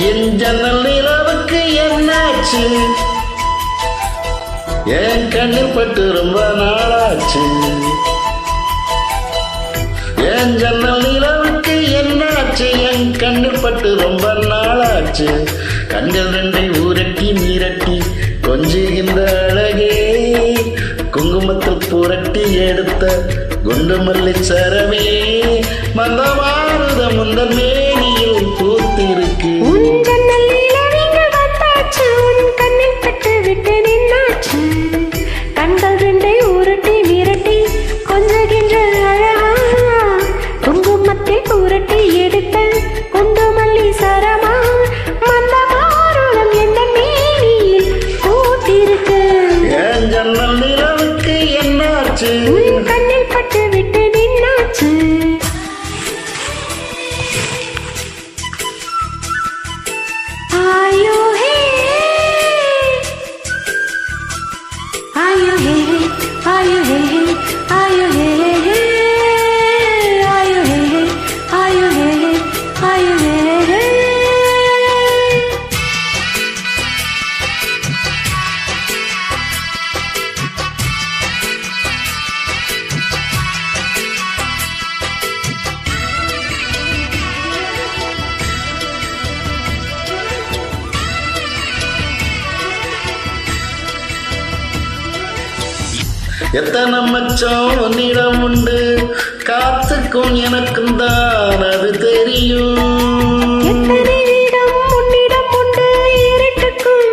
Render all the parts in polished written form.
என் ஜன்னல் நிலவுக்கு என்னாச்சு? என் கண்ணில் பட்டு ரொம்ப நாளாச்சு. என் ஜன்னல் நிலவுக்கு என்னாச்சு? என் கண்ணில் பட்டு ரொம்ப நாளாச்சு. கண்கள் ரெண்டை ஊரட்டி நீரட்டி கொஞ்சுகின்ற அழகே, குங்குமத்தில் புரட்டி எடுத்த குண்டு மல்லி சரமே, மந்தமாருத முந்தன் மேனியில் பூத்திருக்கு. கண்கள் ரெண்டை ஊரட்டி நீரட்டி கொஞ்சுகின்ற அழகா, குங்குமத்தில் புரட்டி எடுத்த குண்டு மல்லி சரமா, மந்தமாருதம் எந்த மேனியில் பூத்திருக்கு. என் ஜன்னல் நிலவுக்கு என்னாச்சு? கண்ணில் பட்டு விட்டு நின்னாச்சு. ஆயோ ஹே ஆயோ ஹே ஆயோ ஹே ஆயோ ஹே ஆயோ ஹே ஆயோ ஹே ஆயோ ஹே. எத்தனை மச்சம் உன்னிடம் உண்டு, காத்துக்கும் எனக்கும் தான் அது தெரியும். எத்தனை இடம் உன்னிடம் உண்டு, இருட்டுக்கும்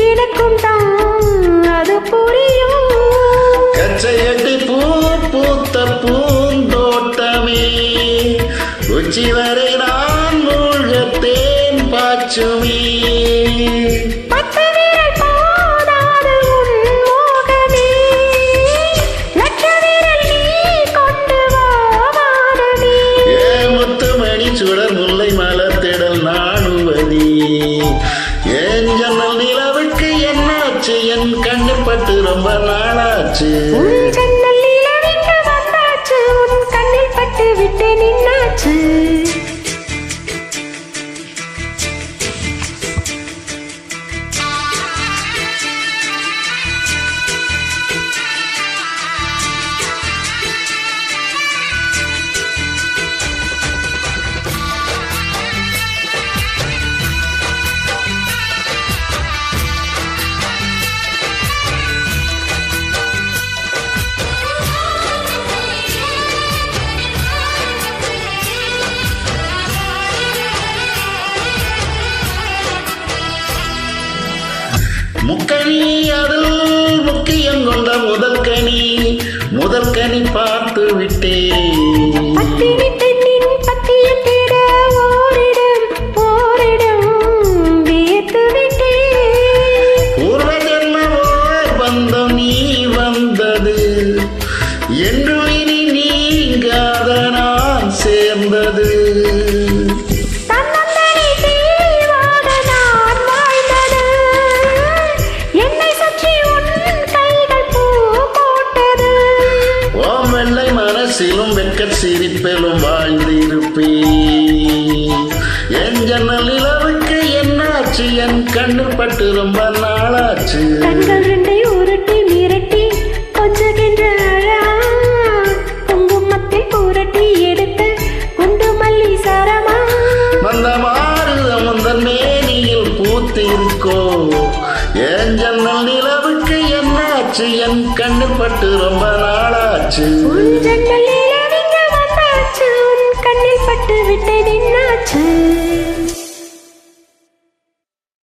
எனக்கும் தான் அது புரியும். கச்சையட்டி பூ பூத்த பூந்தோட்டமே, உச்சி வரை நான் மூழ்கத்தேன் பாச்சுமே. சுடர் முல்லை மலர்த்திடல் நாணுவதி. என் ஜன்னல் நிலவுக்கு என்னாச்சு? என் கண்ணு பட்டு ரொம்ப நாளாச்சு. ஜன்னல் நிலவுக்கு வந்தாச்சு, உன் கண்ணில் பட்டு விட்டு நின்னாச்சு. முக்கணி அதில் முக்கியம் கொண்ட முதல் கனி பார்த்து விட்டேன். பூர்வ ஜன்மமோ பந்தம் நீ வந்தது என்று இனி நீங்காத நான் சேர்ந்தது. மனசிலும் வெட்கச் சிரிப்பிலும் வாழ்ந்திருப்பேன். என் ஜன்னல் நிலவுக்கு என்னாச்சு? என் கண்ணில் பட்டு ரொம்ப நாளாச்சு. கண்கள் ரெண்டை உருட்டி மிரட்டி கொஞ்சுகின்ற அழகா, குங்குமத்தில் புரட்டி எடுத்த குண்டு மல்லி சரமா, மந்தமாருத முந்தன் மேனியில் பூத்திருக்கோ. என் ஜன்னல் நிலவுக்கு என்னாச்சு? என் கண்ணில் பட்டு ரொம்ப நாளாச்சு. உன் ஜன்னல் நிலவுக்கு வந்தாச்சு, உன் கண்ணில் பட்டு விட்டு நின்னாச்சு.